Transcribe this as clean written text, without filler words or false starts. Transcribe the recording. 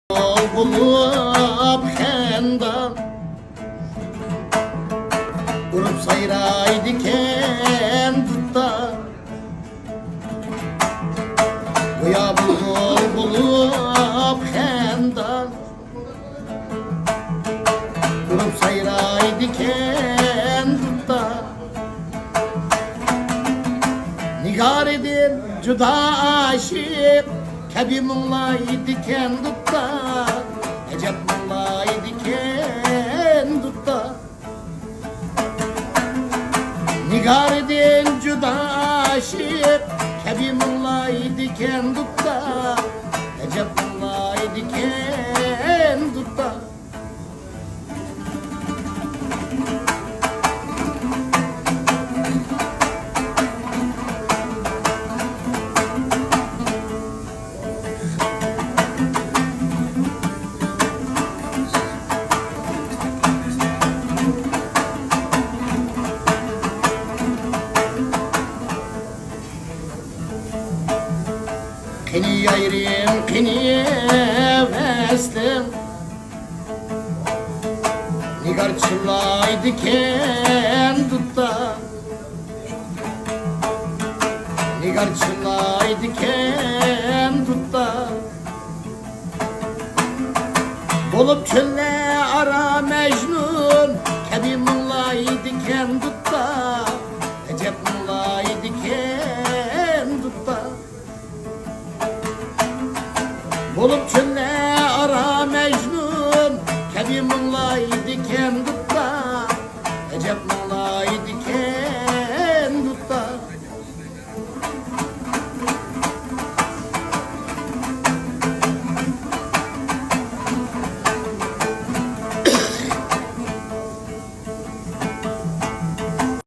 bulup hendan Grup sayraydı kendutta Goya bulup hendan Grup sayraydı kendutta Nigar edin cüda aşık Kebi mullaydı kendutta Ecep mullaydı kendutta Nigar edin cüda aşık Kebi mullaydı kendutta Ecep mullaydı kendutta Kini yayrim, kini vestim Nigar çıllaydı kendutta Nigar çıllaydı kendutta Bolup çölle ara Mecnun Kebi mullaydı kendutta Ecep mullaydı kendutta Bolup çölle ara Mecnun Kebi mullaydı